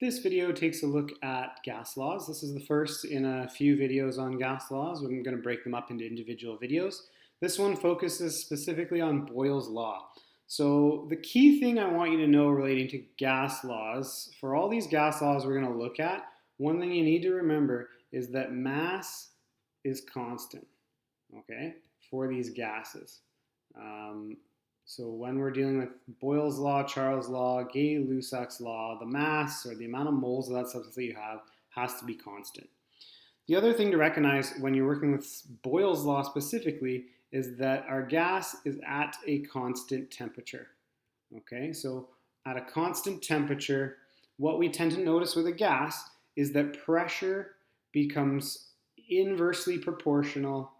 This video takes a look at gas laws. This is the first in a few videos on gas laws. I'm going to break them up into individual videos. This one focuses specifically on Boyle's law. So the key thing I want you to know relating to gas laws, for all these gas laws we're going to look at, one thing you need to remember is that mass is constant, okay, for these gases. So when we're dealing with Boyle's law, Charles' law, Gay-Lussac's law, the mass or the amount of moles of that substance that you have has to be constant. The other thing to recognize when you're working with Boyle's law specifically is that our gas is at a constant temperature. Okay, so at a constant temperature, what we tend to notice with a gas is that pressure becomes inversely proportional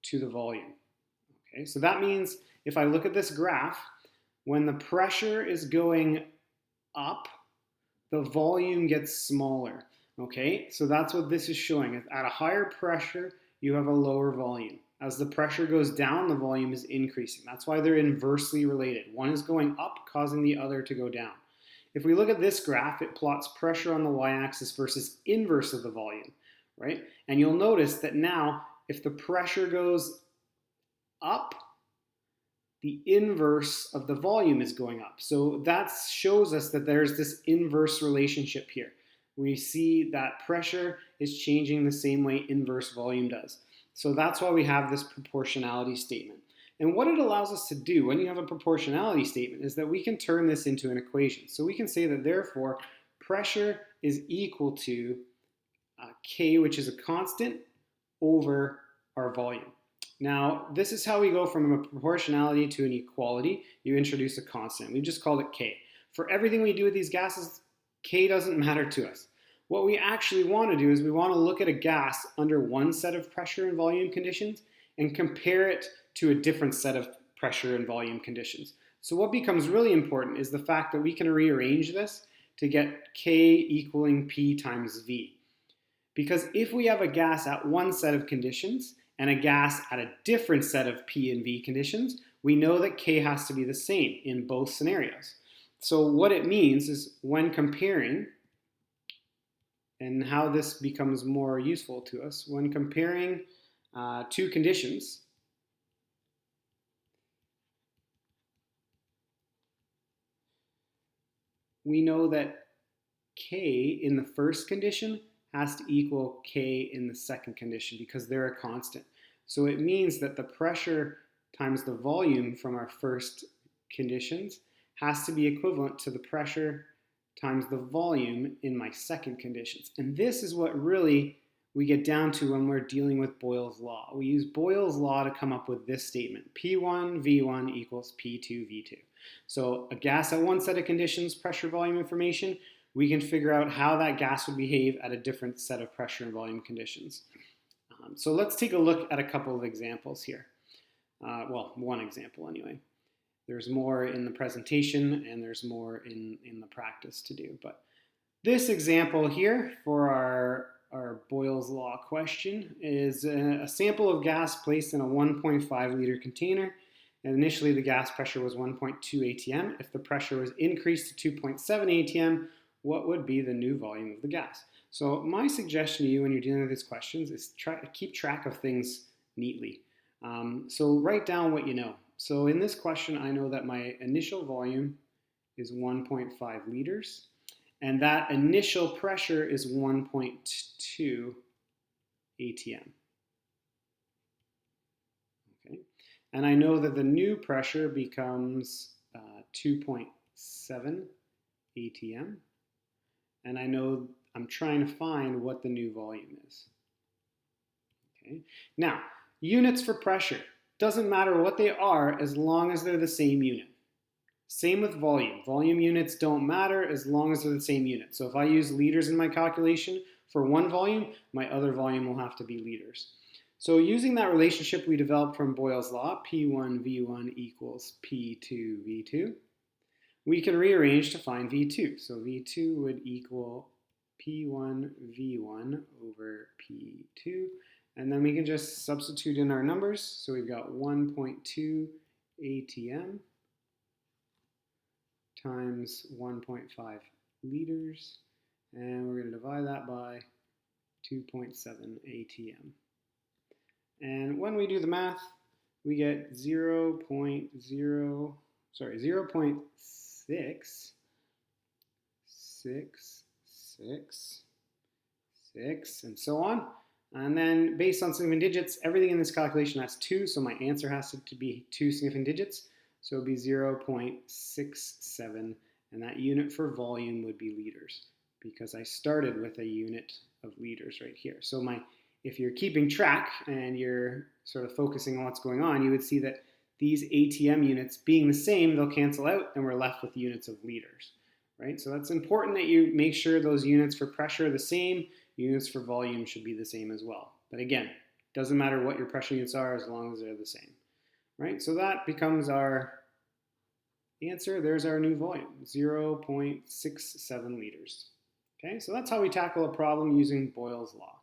to the volume. Okay, so that means if I look at this graph, when the pressure is going up, the volume gets smaller. Okay, so that's what this is showing. At a higher pressure, you have a lower volume. As the pressure goes down, the volume is increasing. That's why they're inversely related. One is going up, causing the other to go down. If we look at this graph, it plots pressure on the y-axis versus inverse of the volume, right? And you'll notice that now, if the pressure goes up, the inverse of the volume is going up. So that shows us that there's this inverse relationship here. We see that pressure is changing the same way inverse volume does. So that's why we have this proportionality statement. And what it allows us to do when you have a proportionality statement is that we can turn this into an equation. So we can say that therefore pressure is equal to K, which is a constant, over our volume. Now, this is how we go from a proportionality to an equality. You introduce a constant. We've just called it K. For everything we do with these gases, K doesn't matter to us. What we actually want to do is we want to look at a gas under one set of pressure and volume conditions and compare it to a different set of pressure and volume conditions. So what becomes really important is the fact that we can rearrange this to get K equaling P times V. Because if we have a gas at one set of conditions and a gas at a different set of P and V conditions, we know that K has to be the same in both scenarios. So what it means is when comparing, and how this becomes more useful to us, when comparing two conditions, we know that K in the first condition has to equal K in the second condition because they're a constant. So it means that the pressure times the volume from our first conditions has to be equivalent to the pressure times the volume in my second conditions. And this is what really we get down to when we're dealing with Boyle's law. We use Boyle's law to come up with this statement: P1 V1 equals P2 V2. So a gas at one set of conditions, pressure, volume information, we can figure out how that gas would behave at a different set of pressure and volume conditions. So let's take a look at a couple of examples here. Well, one example anyway. There's more in the presentation and there's more in the practice to do. But this example here for our Boyle's law question is a sample of gas placed in a 1.5 liter container. And initially the gas pressure was 1.2 atm. If the pressure was increased to 2.7 atm, what would be the new volume of the gas? So my suggestion to you when you're dealing with these questions is try to keep track of things neatly. So write down what you know. So in this question, I know that my initial volume is 1.5 liters, and that initial pressure is 1.2 atm. Okay, and I know that the new pressure becomes 2.7 atm. And I know I'm trying to find what the new volume is. Okay. Now, units for pressure. Doesn't matter what they are as long as they're the same unit. Same with volume. Volume units don't matter as long as they're the same unit. So if I use liters in my calculation for one volume, my other volume will have to be liters. So using that relationship we developed from Boyle's law, P1 V1 equals P2 V2, we can rearrange to find V2. So V2 would equal P1 V1 over P2. And then we can just substitute in our numbers. So we've got 1.2 atm times 1.5 liters and we're going to divide that by 2.7 ATM. And when we do the math, we get 0.0.666, and so on. And then based on significant digits, everything in this calculation has 2, so my answer has to be 2 significant digits. So it would be 0.67, and that unit for volume would be liters, because I started with a unit of liters right here. So if you're keeping track and you're sort of focusing on what's going on, you would see that these ATM units being the same, they'll cancel out, and we're left with units of liters, right? So that's important that you make sure those units for pressure are the same. Units for volume should be the same as well. But again, doesn't matter what your pressure units are as long as they're the same, right? So that becomes our answer. There's our new volume, 0.67 liters. Okay, so that's how we tackle a problem using Boyle's law.